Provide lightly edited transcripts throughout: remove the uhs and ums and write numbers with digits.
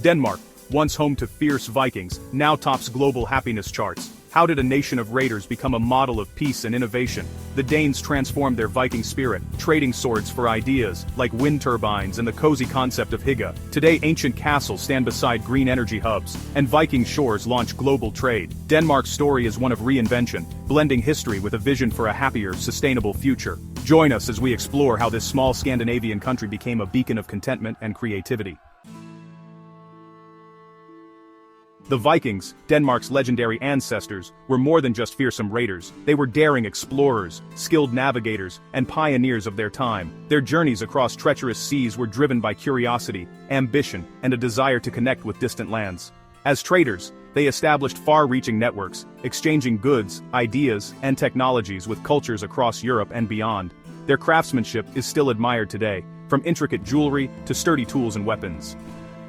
Denmark, once home to fierce Vikings, now tops global happiness charts. How did a nation of raiders become a model of peace and innovation? The Danes transformed their Viking spirit, trading swords for ideas, like wind turbines and the cozy concept of hygge. Today ancient castles stand beside green energy hubs, and Viking shores launch global trade. Denmark's story is one of reinvention, blending history with a vision for a happier, sustainable future. Join us as we explore how this small Scandinavian country became a beacon of contentment and creativity. The Vikings, Denmark's legendary ancestors, were more than just fearsome raiders. They were daring explorers, skilled navigators, and pioneers of their time. Their journeys across treacherous seas were driven by curiosity, ambition, and a desire to connect with distant lands. As traders, they established far-reaching networks, exchanging goods, ideas, and technologies with cultures across Europe and beyond. Their craftsmanship is still admired today, from intricate jewelry to sturdy tools and weapons.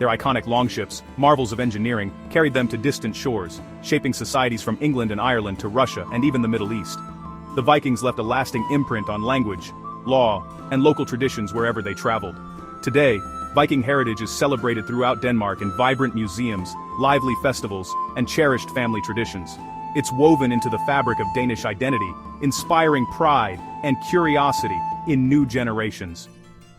Their iconic longships, marvels of engineering, carried them to distant shores, shaping societies from England and Ireland to Russia and even the Middle East. The Vikings left a lasting imprint on language, law, and local traditions wherever they traveled. Today, Viking heritage is celebrated throughout Denmark in vibrant museums, lively festivals, and cherished family traditions. It's woven into the fabric of Danish identity, inspiring pride and curiosity in new generations.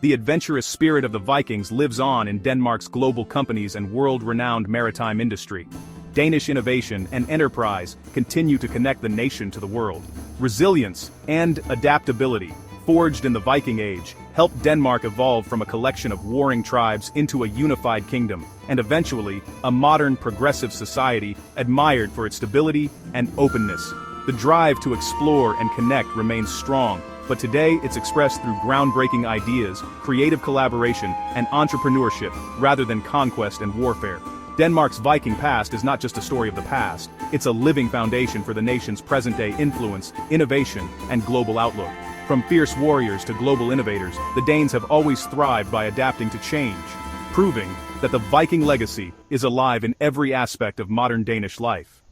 The adventurous spirit of the Vikings lives on in Denmark's global companies and world-renowned maritime industry. Danish innovation and enterprise continue to connect the nation to the world. Resilience and adaptability, forged in the Viking Age, helped Denmark evolve from a collection of warring tribes into a unified kingdom, and eventually, a modern progressive society admired for its stability and openness. The drive to explore and connect remains strong, but today it's expressed through groundbreaking ideas, creative collaboration, and entrepreneurship, rather than conquest and warfare. Denmark's Viking past is not just a story of the past, it's a living foundation for the nation's present-day influence, innovation, and global outlook. From fierce warriors to global innovators, the Danes have always thrived by adapting to change, proving that the Viking legacy is alive in every aspect of modern Danish life.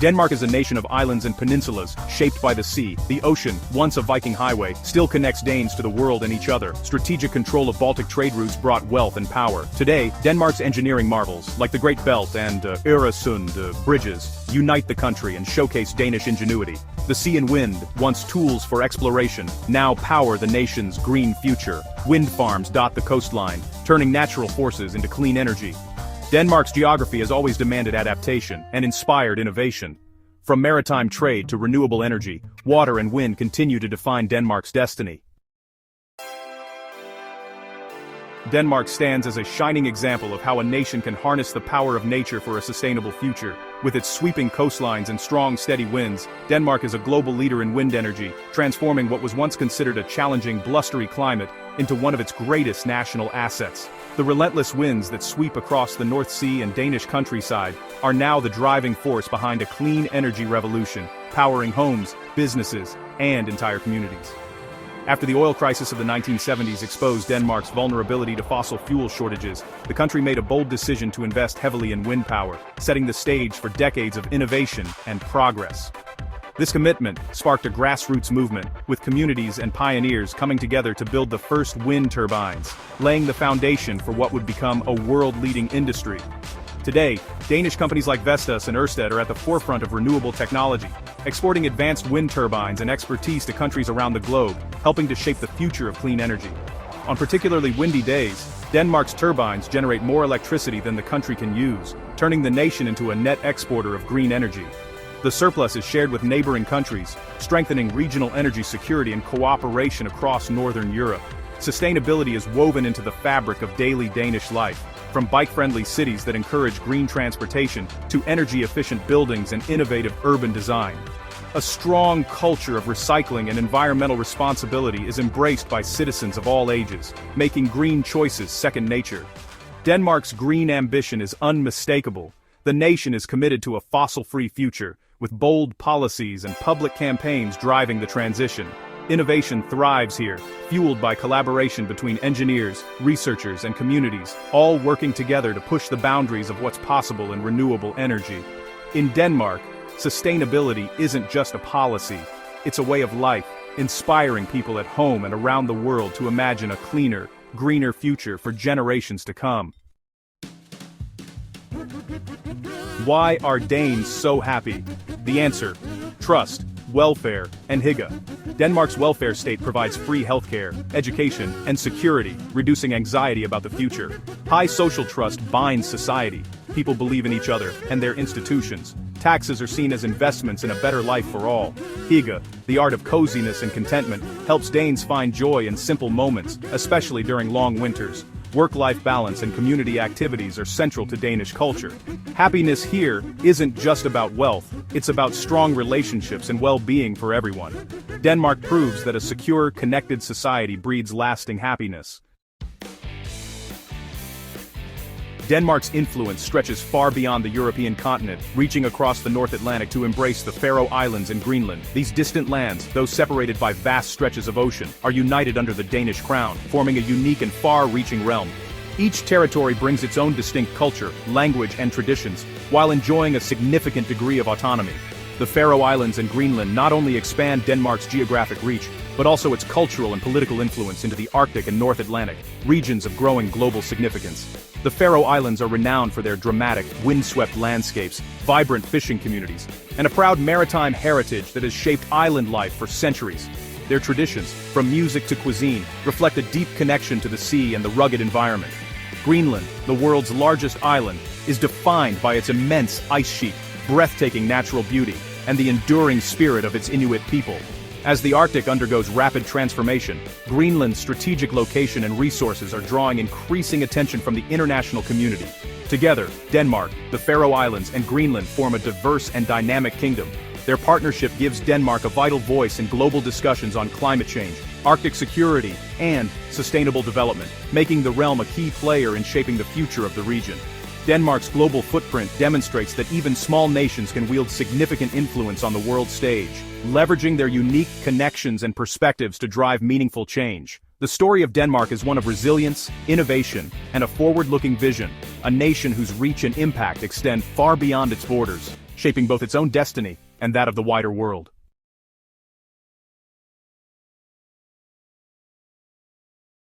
Denmark is a nation of islands and peninsulas, shaped by the sea. The ocean, once a Viking highway, still connects Danes to the world and each other. Strategic control of Baltic trade routes brought wealth and power. Today, Denmark's engineering marvels, like the Great Belt and Øresund bridges, unite the country and showcase Danish ingenuity. The sea and wind, once tools for exploration, now power the nation's green future. Wind farms dot the coastline, turning natural forces into clean energy. Denmark's geography has always demanded adaptation and inspired innovation. From maritime trade to renewable energy, water and wind continue to define Denmark's destiny. Denmark stands as a shining example of how a nation can harness the power of nature for a sustainable future. With its sweeping coastlines and strong, steady winds, Denmark is a global leader in wind energy, transforming what was once considered a challenging, blustery climate into one of its greatest national assets. The relentless winds that sweep across the North Sea and Danish countryside are now the driving force behind a clean energy revolution, powering homes, businesses, and entire communities. After the oil crisis of the 1970s exposed Denmark's vulnerability to fossil fuel shortages, the country made a bold decision to invest heavily in wind power, setting the stage for decades of innovation and progress. This commitment sparked a grassroots movement, with communities and pioneers coming together to build the first wind turbines, laying the foundation for what would become a world-leading industry. Today, Danish companies like Vestas and Ørsted are at the forefront of renewable technology, exporting advanced wind turbines and expertise to countries around the globe, helping to shape the future of clean energy. On particularly windy days, Denmark's turbines generate more electricity than the country can use, turning the nation into a net exporter of green energy. The surplus is shared with neighboring countries, strengthening regional energy security and cooperation across Northern Europe. Sustainability is woven into the fabric of daily Danish life, from bike-friendly cities that encourage green transportation to energy-efficient buildings and innovative urban design. A strong culture of recycling and environmental responsibility is embraced by citizens of all ages, making green choices second nature. Denmark's green ambition is unmistakable. The nation is committed to a fossil-free future, with bold policies and public campaigns driving the transition. Innovation thrives here, fueled by collaboration between engineers, researchers, and communities, all working together to push the boundaries of what's possible in renewable energy. In Denmark, sustainability isn't just a policy, it's a way of life, inspiring people at home and around the world to imagine a cleaner, greener future for generations to come. Why are Danes so happy? The answer: trust, welfare, and hygge. Denmark's welfare state provides free healthcare, education, and security, reducing anxiety about the future. High social trust binds society. People believe in each other and their institutions. Taxes are seen as investments in a better life for all. Hygge, the art of coziness and contentment, helps Danes find joy in simple moments, especially during long winters. Work-life balance and community activities are central to Danish culture. Happiness here isn't just about wealth, it's about strong relationships and well-being for everyone. Denmark proves that a secure, connected society breeds lasting happiness. Denmark's influence stretches far beyond the European continent, reaching across the North Atlantic to embrace the Faroe Islands and Greenland. These distant lands, though separated by vast stretches of ocean, are united under the Danish crown, forming a unique and far-reaching realm. Each territory brings its own distinct culture, language, and traditions, while enjoying a significant degree of autonomy. The Faroe Islands and Greenland not only expand Denmark's geographic reach, but also its cultural and political influence into the Arctic and North Atlantic, regions of growing global significance. The Faroe Islands are renowned for their dramatic, windswept landscapes, vibrant fishing communities, and a proud maritime heritage that has shaped island life for centuries. Their traditions, from music to cuisine, reflect a deep connection to the sea and the rugged environment. Greenland, the world's largest island, is defined by its immense ice sheet, breathtaking natural beauty, and the enduring spirit of its Inuit people. As the Arctic undergoes rapid transformation, Greenland's strategic location and resources are drawing increasing attention from the international community. Together, Denmark, the Faroe Islands, and Greenland form a diverse and dynamic kingdom. Their partnership gives Denmark a vital voice in global discussions on climate change, Arctic security, and sustainable development, making the realm a key player in shaping the future of the region. Denmark's global footprint demonstrates that even small nations can wield significant influence on the world stage, leveraging their unique connections and perspectives to drive meaningful change. The story of Denmark is one of resilience, innovation, and a forward-looking vision, a nation whose reach and impact extend far beyond its borders, shaping both its own destiny and that of the wider world.